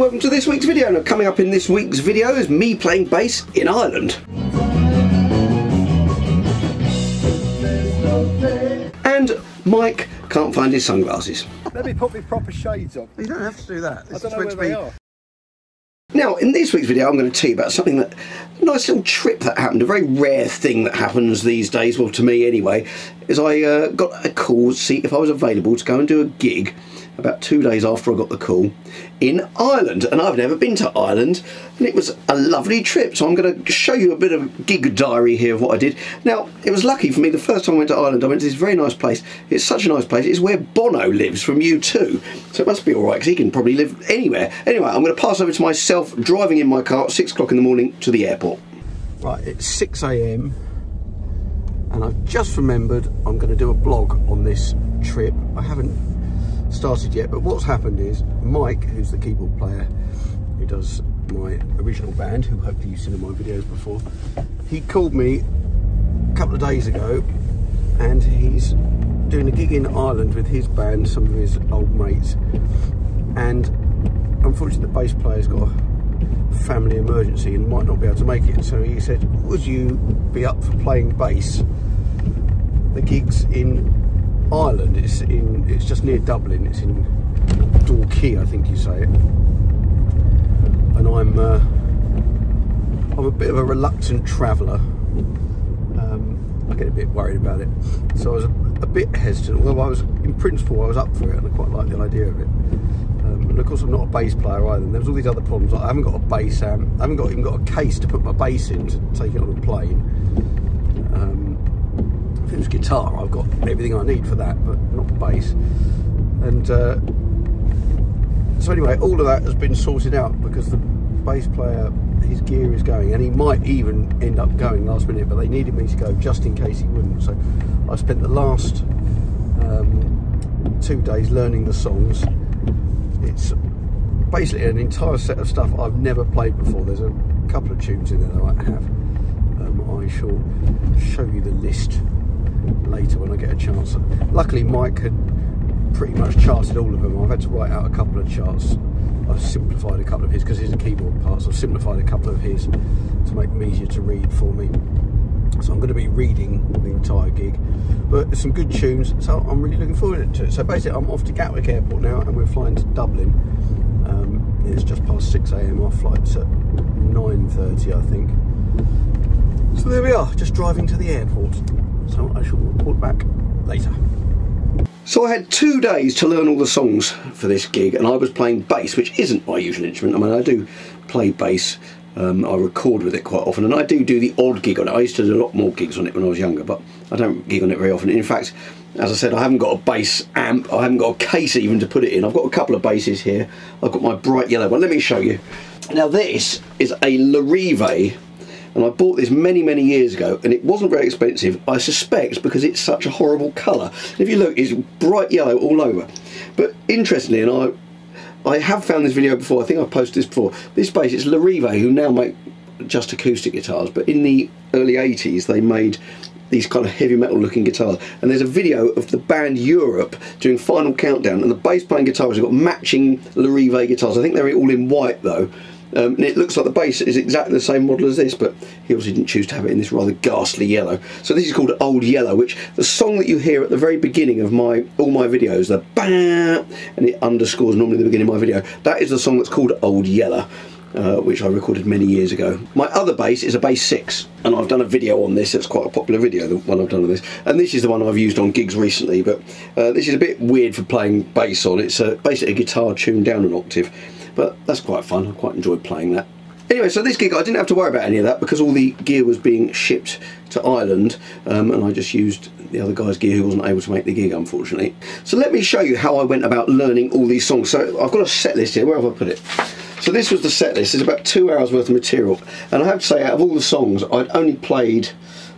welcome to this week's video. Now, coming up in this week's video is me playing bass in Ireland. And Mike can't find his sunglasses. Let me put my proper shades on. You don't have to do that. I don't know where they are. Now, in this week's video, I'm going to tell you about something that, a nice little trip that happened, a very rare thing that happens these days, well, to me anyway, is I got a call to see if I was available to go and do a gig about 2 days after I got the call in Ireland. And I've never been to Ireland, and it was a lovely trip. So I'm going to show you a bit of gig diary here of what I did. Now, it was lucky for me, the first time I went to Ireland, I went to this very nice place. It's such a nice place. It's where Bono lives from U2. So it must be all right, because he can probably live anywhere. Anyway, I'm going to pass over to myself, driving in my car at 6 o'clock in the morning to the airport. Right, it's 6 AM, and I've just remembered I'm going to do a blog on this trip. I haven't started yet, but what's happened is Mike, who's the keyboard player who does my original band, who hopefully you've seen in my videos before, he called me a couple of days ago, and he's doing a gig in Ireland with his band, some of his old mates, and unfortunately the bass player's got a family emergency and might not be able to make it. So he said, would you be up for playing bass? The gig's in Ireland, it's just near Dublin, it's in Dalkey, I think you say it, and I'm a bit of a reluctant traveller. I get a bit worried about it, so I was a bit hesitant, although I was, in principle, I was up for it and I quite like the idea of it. And of course I'm not a bass player either, and there was all these other problems, like I haven't got a bass amp, I haven't even got a case to put my bass in to take it on a plane. If it was guitar, I've got everything I need for that, but not bass. And so anyway, all of that has been sorted out because the bass player, his gear is going, and he might even end up going last minute, but they needed me to go just in case he wouldn't. So I spent the last 2 days learning the songs. It's basically an entire set of stuff I've never played before. There's a couple of tunes in there that I have. I shall show you the list later when I get a chance. Luckily Mike had pretty much charted all of them. I've had to write out a couple of charts. I've simplified a couple of his because he's a keyboard part, so I've simplified a couple of his to make them easier to read for me. So I'm going to be reading the entire gig, but there's some good tunes, so I'm really looking forward to it. So basically I'm off to Gatwick Airport now, and we're flying to Dublin. It's just past 6 AM, our flight's at 9:30 I think. So there we are, just driving to the airport. So I shall report back later. So I had 2 days to learn all the songs for this gig, and I was playing bass, which isn't my usual instrument. I mean, I do play bass, I record with it quite often, and I do the odd gig on it. I used to do a lot more gigs on it when I was younger, but I don't gig on it very often. In fact, as I said, I haven't got a bass amp, I haven't got a case even to put it in. I've got a couple of basses here. I've got my bright yellow one. Let me show you. Now this is a Larive, and I bought this many years ago, and it wasn't very expensive, I suspect because it's such a horrible colour. If you look, it's bright yellow all over. But interestingly, and I have found this video before, I think I've posted this before, this bass, it's Larive, who now make just acoustic guitars, but in the early 80s they made these kind of heavy metal looking guitars, and there's a video of the band Europe doing Final Countdown, and the bass playing guitarists have got matching Larive guitars. I think they're all in white though. And it looks like the bass is exactly the same model as this, but he obviously didn't choose to have it in this rather ghastly yellow. So this is called Old Yellow, which the song that you hear at the very beginning of all my videos, the bam, and it underscores normally the beginning of my video, that is the song that's called Old Yellow, which I recorded many years ago. My other bass is a bass 6, and I've done a video on this. It's quite a popular video, the one I've done on this, and this is the one I've used on gigs recently, but this is a bit weird for playing bass on. It's basically a guitar tuned down an octave, but that's quite fun. I quite enjoyed playing that. Anyway, so this gig I didn't have to worry about any of that because all the gear was being shipped to Ireland, and I just used the other guy's gear who wasn't able to make the gig, unfortunately. So let me show you how I went about learning all these songs. So I've got a set list here. Where have I put it? So this was the set list. There's about 2 hours worth of material, and I have to say, out of all the songs, I'd only played,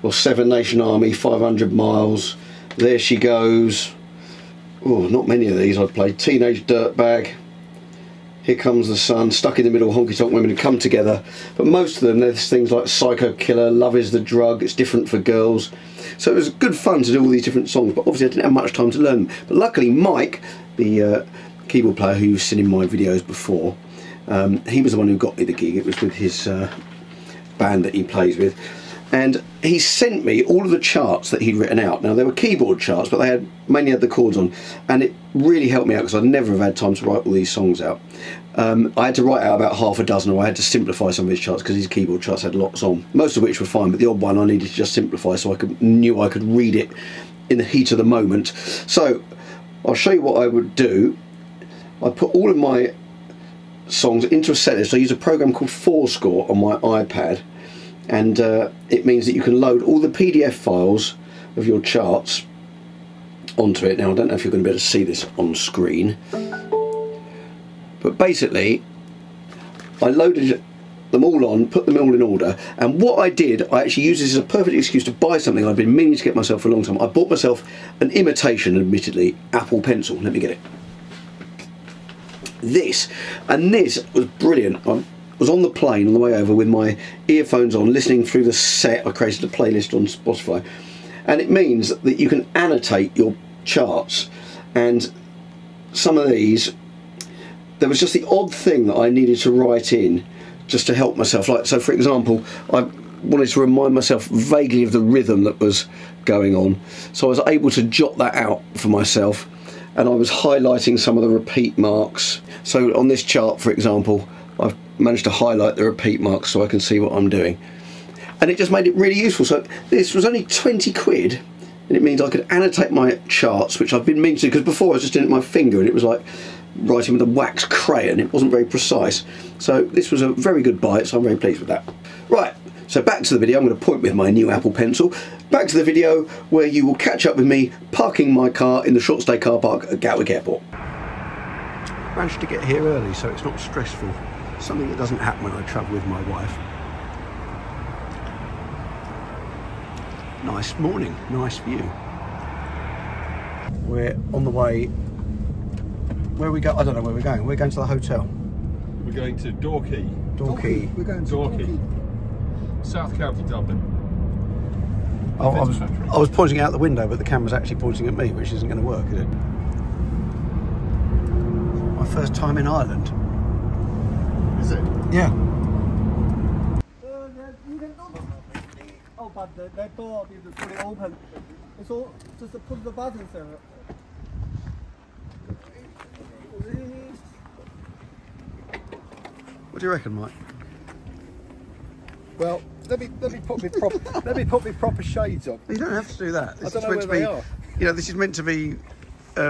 well, Seven Nation Army, 500 Miles, There She Goes. Oh, not many of these I'd played. Teenage Dirtbag, Here Comes the Sun, Stuck in the Middle, Honky Tonk Women Who Come Together. But most of them, there's things like Psycho Killer, Love Is the Drug, It's Different for Girls. So it was good fun to do all these different songs, but obviously I didn't have much time to learn them. But luckily Mike, the keyboard player who you've seen in my videos before, He was the one who got me the gig. It was with his band that he plays with. And he sent me all of the charts that he'd written out. Now, they were keyboard charts, but they mainly had the chords on. And it really helped me out, because I'd never have had time to write all these songs out. I had to write out about half a dozen, or I had to simplify some of his charts, because his keyboard charts had lots on. Most of which were fine, but the odd one I needed to just simplify so knew I could read it in the heat of the moment. So, I'll show you what I would do. I put all of my songs into a set list. I use a program called Fourscore on my iPad. And it means that you can load all the PDF files of your charts onto it. Now, I don't know if you're going to be able to see this on screen, but basically I loaded them all on, put them all in order, and what I did, I actually used this as a perfect excuse to buy something I've been meaning to get myself for a long time. I bought myself an imitation, admittedly, Apple Pencil. Let me get it. This was brilliant. I was on the plane on the way over with my earphones on, listening through the set. I created a playlist on Spotify, and it means that you can annotate your charts. And some of these, there was just the odd thing that I needed to write in just to help myself. Like, so for example, I wanted to remind myself vaguely of the rhythm that was going on, so I was able to jot that out for myself, and I was highlighting some of the repeat marks. So on this chart, for example, I've managed to highlight the repeat marks so I can see what I'm doing, and it just made it really useful. So this was only 20 quid, and it means I could annotate my charts, which I've been meaning to, because before I was just doing it with my finger and it was like writing with a wax crayon. It wasn't very precise. So this was a very good buy, so I'm very pleased with that. Right, so back to the video. I'm going to point with my new Apple Pencil. Back to the video where you will catch up with me parking my car in the short stay car park at Gatwick Airport. Managed to get here early, so it's not stressful. Something that doesn't happen when I travel with my wife. Nice morning, nice view. We're on the way. Where we go? I don't know where we're going. We're going to the hotel. We're going to Dalkey. Dalkey. We're going to Dalkey. South County, Dublin. Oh, I was pointing out the window, but the camera's actually pointing at me, which isn't going to work, is it? My first time in Ireland. Is it? Yeah. You can oh, but that door is fully open. So just put the buttons there. What do you reckon, Mike? Well, let me put me proper let me put me proper shades on. You don't have to do that. This I don't know where they are. You know, this is meant to be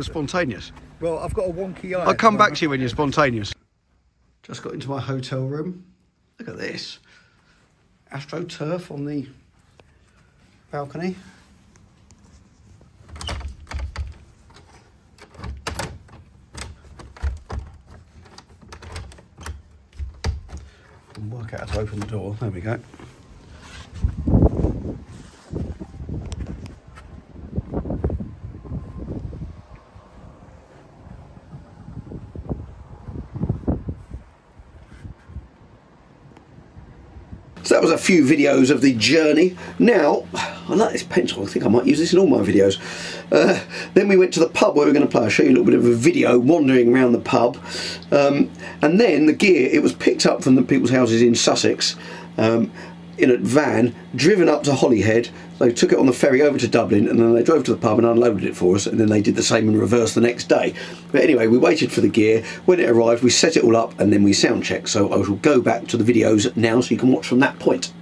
spontaneous. Well, I've got a wonky eye. I'll come back to you when you're spontaneous. Just got into my hotel room. Look at this. AstroTurf on the balcony. And work out how to open the door. There we go. So that was a few videos of the journey. Now, I like this pencil. I think I might use this in all my videos. Then we went to the pub where we were going to play. I'll show you a little bit of a video wandering around the pub. And then the gear, it was picked up from the people's houses in Sussex in a van, driven up to Holyhead. They took it on the ferry over to Dublin, and then they drove to the pub and unloaded it for us, and then they did the same in reverse the next day. But anyway, we waited for the gear. When it arrived, we set it all up, and then we sound checked. So I shall go back to the videos now so you can watch from that point.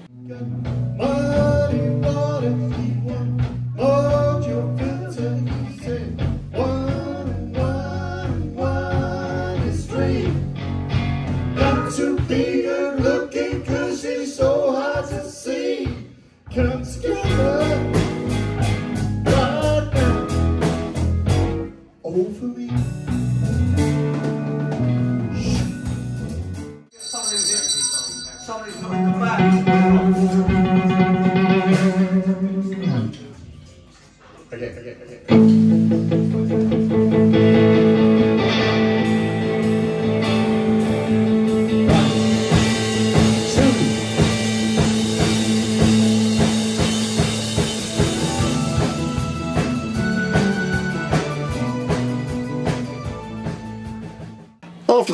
Come together right now over me. Somebody's not in the back. Okay.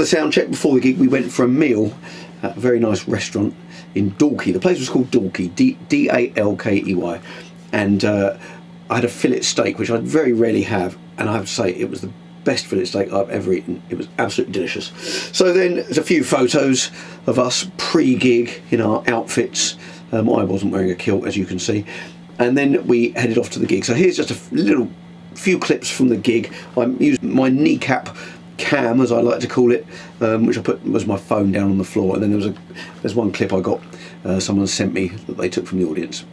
the sound check before the gig, we went for a meal at a very nice restaurant in Dalkey. The place was called Dalkey, D-A-L-K-E-Y, and I had a fillet steak, which I very rarely have, and I have to say it was the best fillet steak I've ever eaten. It was absolutely delicious. So then there's a few photos of us pre-gig in our outfits. I wasn't wearing a kilt, as you can see, and then we headed off to the gig. So here's just a few clips from the gig. I used my kneecap cam, as I like to call it, which I put was my phone down on the floor, and then there's one clip I got someone sent me that they took from the audience.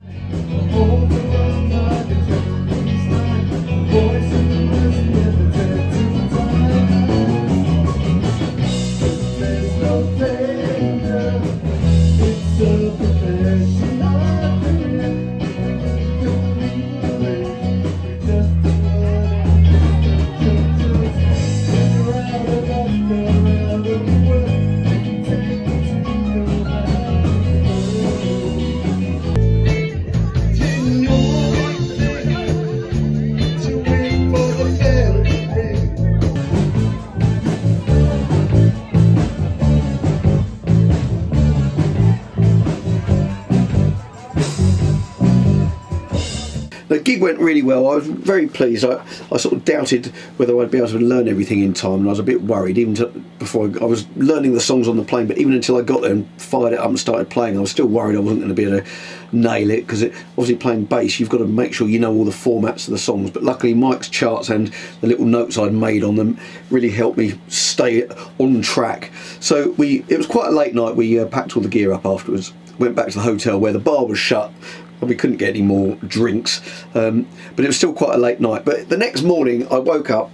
The gig went really well. I was very pleased. I sort of doubted whether I'd be able to learn everything in time, and I was a bit worried even before I was learning the songs on the plane, but even until I got there and fired it up and started playing, I was still worried I wasn't going to be able to nail it, because obviously playing bass, you've got to make sure you know all the formats of the songs, but luckily Mike's charts and the little notes I'd made on them really helped me stay on track. So it was quite a late night. We packed all the gear up afterwards, went back to the hotel where the bar was shut, and we couldn't get any more drinks, but it was still quite a late night. But the next morning I woke up,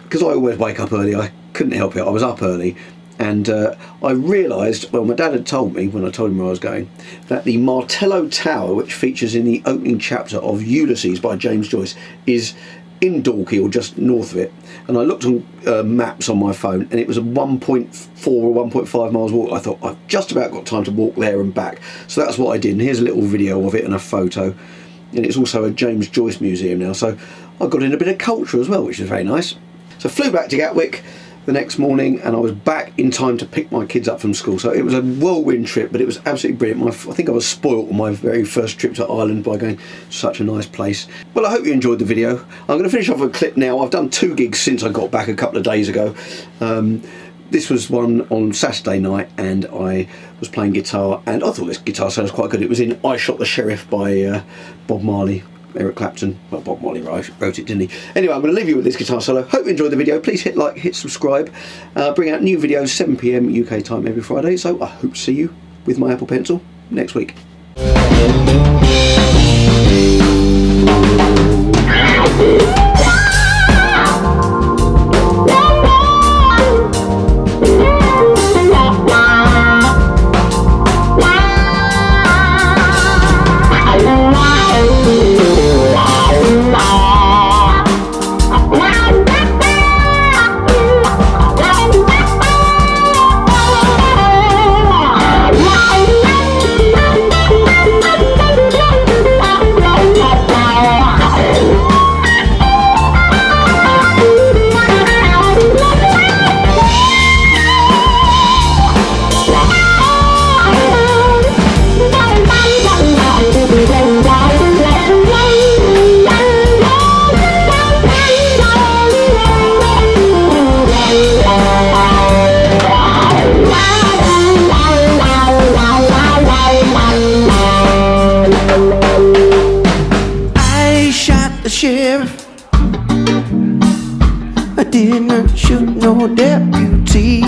because I always wake up early, I couldn't help it, I was up early, and I realised, well, my dad had told me when I told him where I was going, that the Martello Tower, which features in the opening chapter of Ulysses by James Joyce, is in Dalkey, or just north of it. And I looked on maps on my phone, and it was a 1.4 or 1.5 miles walk. I thought, I've just about got time to walk there and back. So that's what I did, and here's a little video of it and a photo. And it's also a James Joyce museum now, so I got in a bit of culture as well, which is very nice. So flew back to Gatwick the next morning, and I was back in time to pick my kids up from school. So it was a whirlwind trip, but it was absolutely brilliant. I think I was spoilt on my very first trip to Ireland by going to such a nice place. Well, I hope you enjoyed the video. I'm going to finish off with a clip now. I've done 2 gigs since I got back a couple of days ago. This was one on Saturday night, and I was playing guitar, and I thought this guitar sounds quite good. It was in I Shot the Sheriff by Bob Marley. Eric Clapton. Well, Bob Marley wrote it, didn't he? Anyway, I'm going to leave you with this guitar solo. Hope you enjoyed the video. Please hit like, hit subscribe. Bring out new videos 7 PM UK time every Friday. So I hope to see you with my Apple Pencil next week. Sheriff, I didn't shoot no deputy.